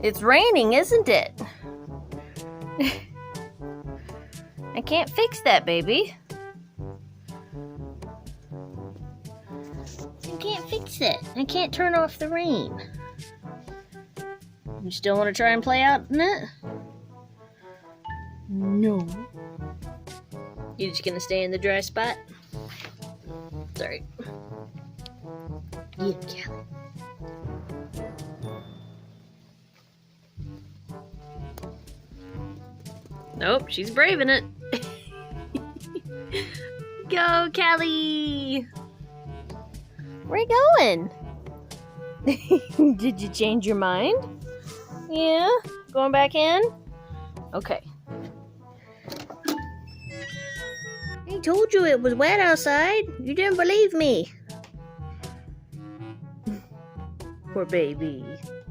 It's raining, isn't it? I can't fix that, baby. I can't fix it. I can't turn off the rain. You still want to try and play out in it? No. You just gonna stay in the dry spot? Sorry. Yeah, Caly. Nope, she's braving it. Go, Caly! Where you going? Did you change your mind? Yeah? Going back in? Okay. I told you it was wet outside. You didn't believe me. Poor baby.